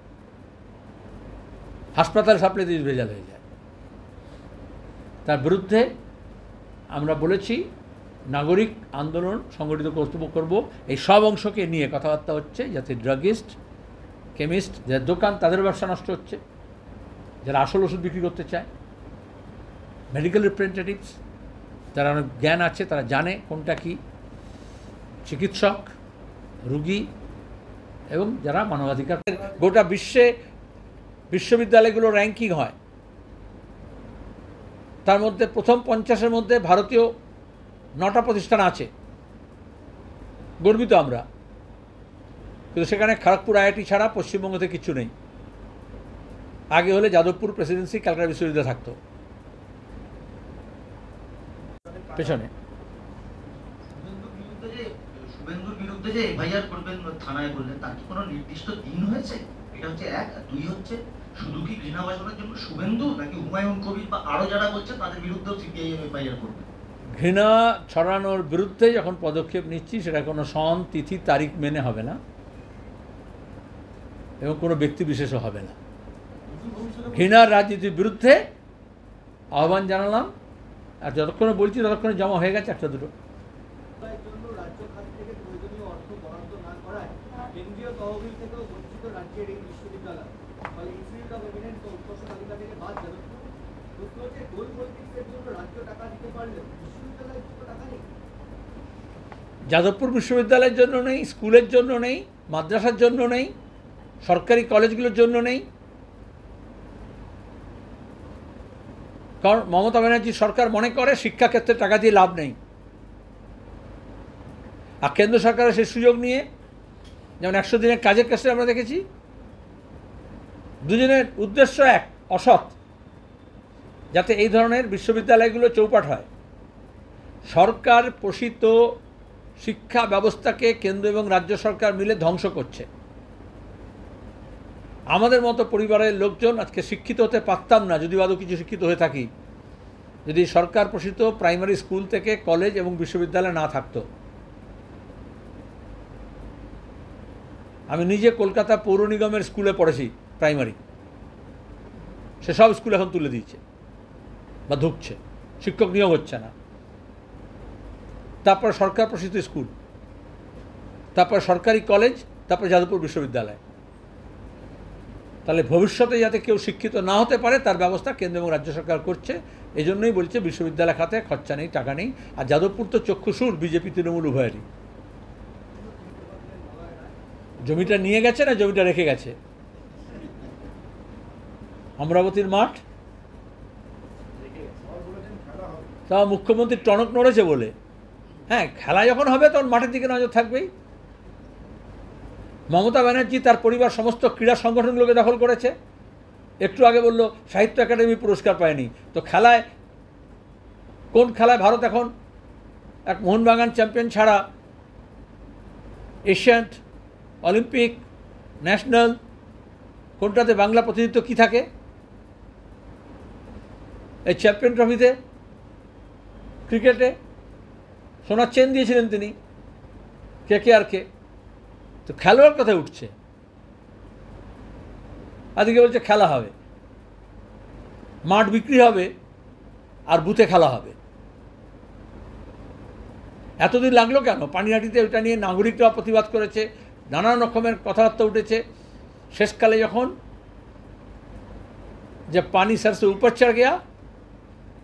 হাসপাতাল সাপ্লাইতে যদি ভেজাল হয়ে যায়, তার বিরুদ্ধে আমরা বলেছি নাগরিক আন্দোলন সংগঠিত করব। এই সব অংশকে নিয়ে কথাবার্তা হচ্ছে যাতে ড্রাগিস্ট, কেমিস্ট, যাদের দোকান তাদের ব্যবসা নষ্ট হচ্ছে, যারা আসল ওষুধ বিক্রি করতে চায়, মেডিকেল রিপ্রেজেন্টেটিভস যারা অনেক জ্ঞান আছে, তারা জানে কোনটা কি, চিকিৎসক, রুগী এবং যারা মানবাধিকার। গোটা বিশ্বে বিশ্ববিদ্যালয়গুলো র্যাঙ্কিং হয়, তার মধ্যে প্রথম 50-এর মধ্যে ভারতীয় 9টা প্রতিষ্ঠান আছে, গর্বিত আমরা। কিন্তু সেখানে খড়গপুর আইআইটি ছাড়া পশ্চিমবঙ্গতে কিছু নেই। আগে হলে যাদবপুর প্রেসিডেন্সি, ক্যালকাটা বিশ্ববিদ্যালয় থাকতো পেছনে। শুভেন্দুর বিরুদ্ধে যে এফআইআর করবেন থানায় বললেন, তার কি কোনো নির্দিষ্ট দিন হয়েছে? এটা হচ্ছে এক। আর দুই হচ্ছে, শুধু কি ঘৃণা ভাষণের জন্য শুভেন্দু, নাকি হুমায়ুন কবির বা আরো যারা বলছে তাদের বিরুদ্ধেও সিপিআই এফআইআর করবে? ঘৃণা ছড়ানোর বিরুদ্ধে যখন পদক্ষেপ নিচ্ছি সেটা কোনো সন, তিথি, তারিখ মেনে হবে না এবং কোনো ব্যক্তি বিশেষও হবে না। ঘৃণার রাজনীতির বিরুদ্ধে আহ্বান জানালাম, আর যতক্ষণে বলছি ততক্ষণে জমা হয়ে গেছে একটা দুটো। যাদবপুর বিশ্ববিদ্যালয়ের জন্য নেই, স্কুলের জন্য নেই, মাদ্রাসার জন্য নেই, সরকারি কলেজগুলোর জন্য নেই। কারণ মমতা ব্যানার্জি সরকার মনে করে শিক্ষাক্ষেত্রে টাকা দিয়ে লাভ নেই। আর কেন্দ্র সরকারের সেই সুযোগ নিয়ে, যেমন 100 দিনের কাজের ক্ষেত্রে আমরা দেখেছি, দুজনের উদ্দেশ্য এক, অসৎ, যাতে এই ধরনের বিশ্ববিদ্যালয়গুলো চৌপাট হয়। সরকার পোষিত শিক্ষা ব্যবস্থাকে কেন্দ্র এবং রাজ্য সরকার মিলে ধ্বংস করছে। আমাদের মতো পরিবারের লোকজন আজকে শিক্ষিত হতে পারতাম না, যদি আদৌ কিছু শিক্ষিত হয়ে থাকি, যদি সরকার পোষিত প্রাইমারি স্কুল থেকে কলেজ এবং বিশ্ববিদ্যালয় না থাকতো। আমি নিজে কলকাতা পৌর নিগমের স্কুলে পড়েছি প্রাইমারি, সেসব স্কুল এখন তুলে দিয়েছে বা ঢুকছে, শিক্ষক নিয়োগ হচ্ছে না। তারপর সরকার প্রসিদ্ধ স্কুল, তারপর সরকারি কলেজ, তারপর যাদবপুর বিশ্ববিদ্যালয়। তাহলে ভবিষ্যতে যাতে কেউ শিক্ষিত না হতে পারে তার ব্যবস্থা কেন্দ্র এবং রাজ্য সরকার করছে। এই জন্যই বলছে বিশ্ববিদ্যালয় খাতে খরচা নেই, টাকা নেই। আর যাদবপুর তো চক্ষুসুর বিজেপি তৃণমূল উভয়েরই। জমিটা নিয়ে গেছে না জমিটা রেখে গেছে? অমরাবতীর মাঠ তা মুখ্যমন্ত্রী টনক নড়েছে বলে। হ্যাঁ, খেলা যখন হবে তখন মাঠের দিকে নজর থাকবেই। মমতা ব্যানার্জি তার পরিবার সমস্ত ক্রীড়া সংগঠনগুলোকে দখল করেছে। একটু আগে বললো সাহিত্য একাডেমি পুরস্কার পায়নি, তো খেলায়, কোন খেলায় ভারত এখন এক মোহনবাগান চ্যাম্পিয়ন ছাড়া এশিয়ান, অলিম্পিক, ন্যাশনাল, কোনটাতে বাংলা প্রতিনিধিত্ব কী থাকে? এই চ্যাম্পিয়ন ট্রফিতে ক্রিকেটে সোনার চেন দিয়েছিলেন তিনি KKR-কে। তো খেলোয়াড় কথায় উঠছে, আজকে বলছে খেলা হবে, মাঠ বিক্রি হবে আর বুথে খেলা হবে। এতদিন লাগলো কেন? পানিহাটিতে ওটা নিয়ে নাগরিকরা প্রতিবাদ করেছে, নানান রকমের কথাবার্তা উঠেছে। শেষকালে যখন যে পানি সরসে উপর চড় গিয়া,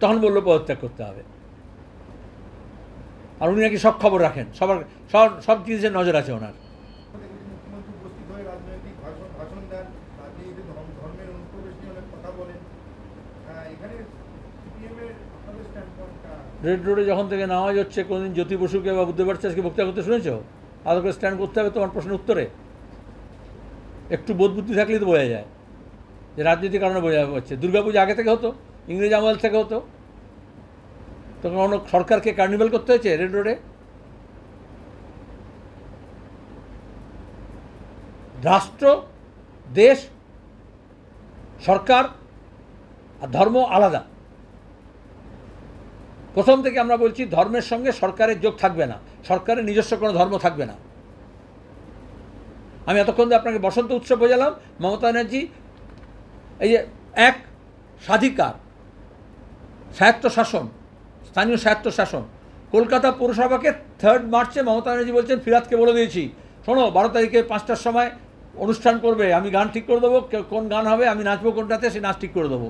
তখন বললো পদত্যাগ করতে হবে। আর উনি নাকি সব খবর রাখেন, সব জিনিসের নজর আছে ওনার। রেড রোডে যখন থেকে নামাজ হচ্ছে, কোনোদিন জ্যোতি বসুকে বা বুদ্ধদেব ভট্টাচার্যকে বক্তৃতা করতে শুনেছ? আদৌ করে স্ট্যান্ড করতে হবে তোমার প্রশ্নের উত্তরে। একটু বোধ বুদ্ধি থাকলেই তো বোঝা যায় যে রাজনীতির কারণে বোঝা যাচ্ছে। দুর্গাপূজা আগে থেকে হতো, ইংরেজ আমল থেকে হতো, তখন অন্য সরকারকে কার্নিভাল করতে হয়েছে রেড রোডে। রাষ্ট্র, দেশ, সরকার আর ধর্ম আলাদা। প্রথম থেকে আমরা বলছি ধর্মের সঙ্গে সরকারের যোগ থাকবে না, সরকারের নিজস্ব কোনো ধর্ম থাকবে না। আমি এতক্ষণ ধরে আপনাকে বসন্ত উৎসব বোঝালাম। মমতা ব্যানার্জি এই যে এক স্বাধিকার, স্বায়ত্তশাসন, স্থানীয় স্বায়ত্তশাসন, কলকাতা পৌরসভাকে 3 মার্চে মমতা ব্যানার্জি বলছেন ফিরাদকে বলে দিয়েছি, শোনো 12 তারিখে 5টার সময় অনুষ্ঠান করবে, আমি গান ঠিক করে দেবো, কোন গান হবে, আমি নাচবো কোনটাতে, সে নাচ ঠিক করে দেবো।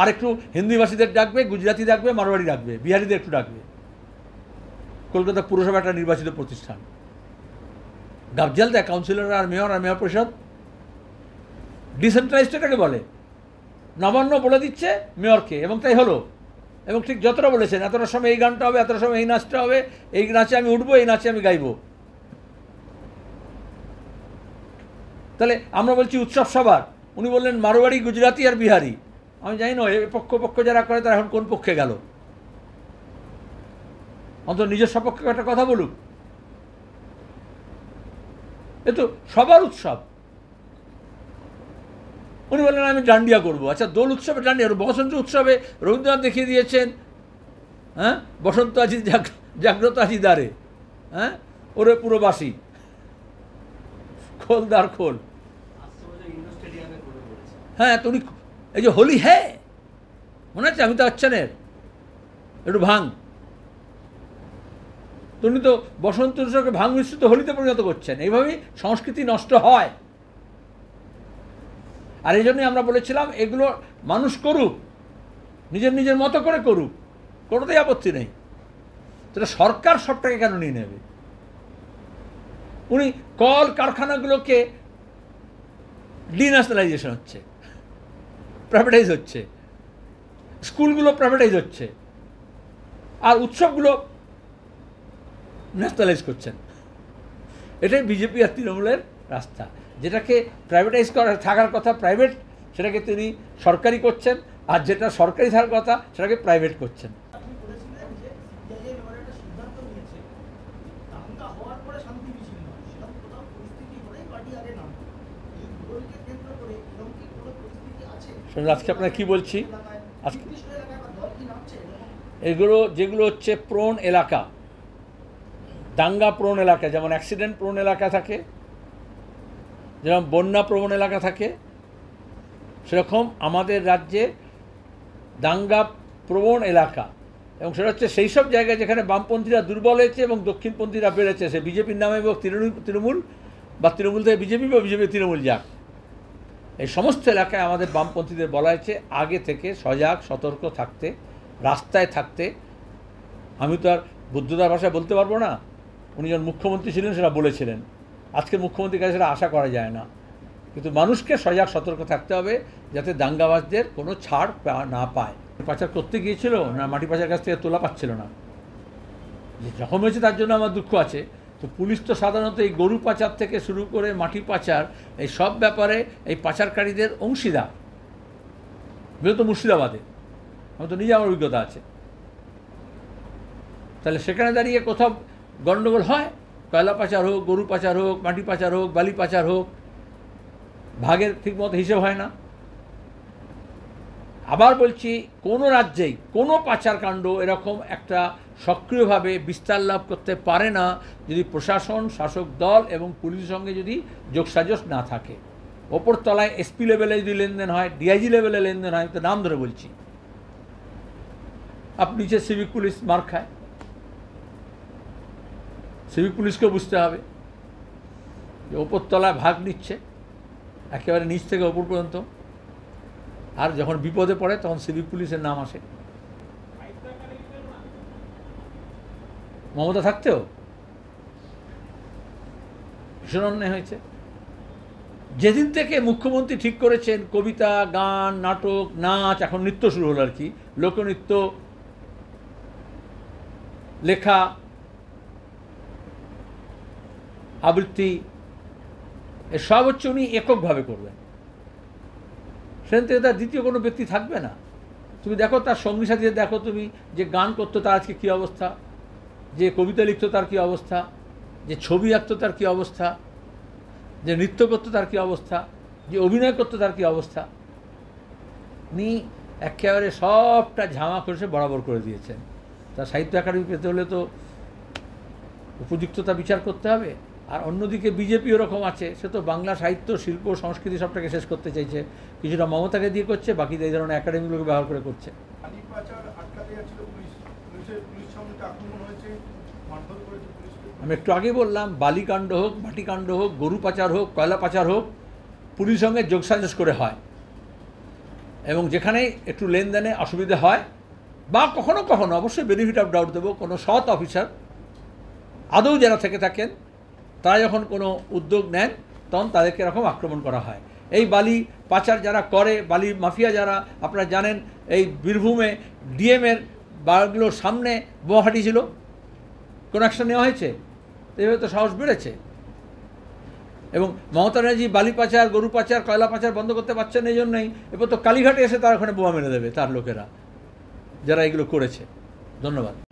আর একটু হিন্দিভাষীদের ডাকবে, গুজরাটি ডাকবে, মারোয়াড়ি ডাকবে, বিহারিদের একটু ডাকবে। কলকাতা পুরসভা একটা নির্বাচিত প্রতিষ্ঠান, গাবজাল দেয় কাউন্সিলর আর মেয়র পরিষদ। ডিসেন্ট্রালাইজড এটাকে বলে। নবান্ন বলে দিচ্ছে মেয়রকে, এবং তাই হলো। এবং ঠিক যতটা বলেছেন, এতটার সময় এই গানটা হবে, এতটার সময় এই নাচটা হবে, এই নাচে আমি উঠবো, এই নাচে আমি গাইবো। তাহলে আমরা বলছি উৎসব সবার, উনি বললেন মারোয়াড়ি, গুজরাটি আর বিহারি। আমি জানি না এ পক্ষ যারা করে তারা এখন কোন পক্ষে গেল। অন্তত নিজের সপক্ষে একটা কথা বলুক। এ তো সবার উৎসব। উনি বললেন আমি ডান্ডিয়া করবো। আচ্ছা, দোল উৎসবে ডান্ডিয়া, বসন্ত উৎসবে রবীন্দ্রনাথ দেখিয়ে দিয়েছেন, হ্যাঁ, বসন্ত আজি জাগ্রত আজি দ্বারে, হ্যাঁ, ওরে পুরোবাসী, খোলদার খোল। হ্যাঁ, তো উনি এই যে হোলি, হ্যাঁ মনে আছে, আমি তো আচ্ছানের একটু ভাঙ, উনি তো বসন্ত উৎসবকে ভাঙ মিশ্রিত হোলিতে পরিণত করছেন। এইভাবেই সংস্কৃতি নষ্ট হয়। আর এই জন্যই আমরা বলেছিলাম এগুলো মানুষ করুক, নিজের নিজের মতো করে করুক, কোনোতেই আপত্তি নেই। তাহলে সরকার সবটাকে কেন নিয়ে নেবে? উনি কল কারখানাগুলোকে ডিন্যাশনালাইজেশন হচ্ছে, প্রাইভেটাইজ হচ্ছে, স্কুলগুলো প্রাইভেটাইজ হচ্ছে, আর উৎসবগুলো ন্যাশনালাইজ করছেন। এটাই বিজেপি আর তৃণমূলের রাস্তা। যেটাকে প্রাইভেটাইজ করা থাকার কথা প্রাইভেট, সেটাকে তিনি সরকারি করছেন, আর যেটা সরকারি থাকার কথা সেটাকে প্রাইভেট করছেন। আজকে আপনার কি বলছি, আজকে এগুলো যেগুলো হচ্ছে প্রোন এলাকা, দাঙ্গা প্রোন এলাকা, যেমন অ্যাক্সিডেন্ট প্রোন এলাকা থাকে, যেরকম বন্যা প্রবণ এলাকা থাকে, সেরকম আমাদের রাজ্যে দাঙ্গা প্রবণ এলাকা, এবং সেটা হচ্ছে সেই সব জায়গায় যেখানে বামপন্থীরা দুর্বল হয়েছে এবং দক্ষিণপন্থীরা বেড়েছে, সে বিজেপির নামে এবং তৃণমূল বা তৃণমূল থেকে বিজেপি বা বিজেপি তৃণমূল যাক, এই সমস্ত এলাকায় আমাদের বামপন্থীদের বলা হয়েছে আগে থেকে সজাগ সতর্ক থাকতে, রাস্তায় থাকতে। আমি তো আর বুদ্ধদার ভাষায় বলতে পারবো না, উনি যখন মুখ্যমন্ত্রী ছিলেন সেটা বলেছিলেন, আজকে মুখ্যমন্ত্রীর কাছে সেটা আশা করা যায় না। কিন্তু মানুষকে সজাগ সতর্ক থাকতে হবে যাতে দাঙ্গাবাজদের কোনো ছাড় না পায়। পাচার করতে গিয়েছিল না মাটি পাচার কাছ থেকে তোলা পাচ্ছিল না, যে জখম হয়েছে তার জন্য আমার দুঃখ আছে। তো পুলিশ তো সাধারণত এই গরু পাচার থেকে শুরু করে মাটি পাচার, এই সব ব্যাপারে এই পাচারকারীদের অংশীদার, বিশেষত মুর্শিদাবাদে, আমার তো নিজে আমার অভিজ্ঞতা আছে। তাহলে সেখানে দাঁড়িয়ে কোথাও গণ্ডগোল হয়, কয়লা পাচার হোক, গরু পাচার হোক, মাটি পাচার হোক, বালি পাচার হোক, ভাগের ঠিকমতো হিসেব হয় না। আবার বলছি, কোনো রাজ্যেই কোনো পাচার কাণ্ড এরকম একটা সক্রিয়ভাবে বিস্তার লাভ করতে পারে না যদি প্রশাসন, শাসক দল এবং পুলিশের সঙ্গে যদি যোগসাজশ না থাকে। ওপর তলায় এসপি লেভেলে যদি লেনদেন হয়, ডিআইজি লেভেলে লেনদেন হয়, তো নাম ধরে বলছি, আপনি যে সিভিক পুলিশ মার খায়, সিভিক পুলিশকেও বুঝতে হবে যে ওপর তলায় ভাগ নিচ্ছে একেবারে নিচ থেকে ওপর পর্যন্ত, আর যখন বিপদে পড়ে তখন সিভিক পুলিশের নাম আসে। মমতা থাকতেও ভীষণ অন্যায় হয়েছে। যেদিন থেকে মুখ্যমন্ত্রী ঠিক করেছেন কবিতা, গান, নাটক, নাচ, এখন নৃত্য শুরু হলো আর কি, লোকনৃত্য, লেখা, আবৃত্তি, এসব হচ্ছে উনি এককভাবে করবেন। সেখান থেকে তার দ্বিতীয় কোনো ব্যক্তি থাকবে না। তুমি দেখো তার সঙ্গী সাথীদের দেখো, তুমি যে গান করতো তার আজকে কী অবস্থা, যে কবিতা লিখতো তার কী অবস্থা, যে ছবি আঁকতো তার কী অবস্থা, যে নৃত্য করতো তার কী অবস্থা, যে অভিনয় করতো তার কী অবস্থা। উনি একেবারে সবটা ঝামা করে বরাবর করে দিয়েছেন। তার সাহিত্য একাডেমি পেতে হলে তো উপযুক্ততা বিচার করতে হবে। আর অন্যদিকে বিজেপি ওরকম আছে, সে তো বাংলা সাহিত্য, শিল্প, সংস্কৃতি সবটাকে শেষ করতে চাইছে। কিছুটা মমতাকে দিয়ে করছে, বাকি এই ধরনের একাডেমিগুলোকে ব্যবহার করে করছে। আমি একটু আগে বললাম, বালিকাণ্ড হোক, মাটিকাণ্ড হোক, গরু পাচার হোক, কয়লা পাচার হোক, পুলিশের সঙ্গে যোগসাজশ করে হয়, এবং যেখানে একটু লেনদেনে অসুবিধা হয় বা কখনো কখনো অবশ্যই বেনিফিট অফ ডাউট দেবো, কোনো সৎ অফিসার আদৌ যারা থেকে থাকেন তারা যখন কোনো উদ্যোগ নেন তখন তাদেরকে এরকম আক্রমণ করা হয়। এই বালি পাচার যারা করে, বালি মাফিয়া যারা, আপনারা জানেন এই বীরভূমে ডিএমের বাড়িগুলোর সামনে বোমাফাটি ছিল, কোনো অ্যাকশন নেওয়া হয়েছে? এইভাবে তো সাহস বেড়েছে। এবং মমতা ব্যানার্জি বালি পাচার, গরু পাচার, কয়লা পাচার বন্ধ করতে পারছেন এই জন্যই, এরপর তো কালীঘাটে এসে তারা ওখানে বোমা মেরে দেবে তার লোকেরা যারা এগুলো করেছে। ধন্যবাদ।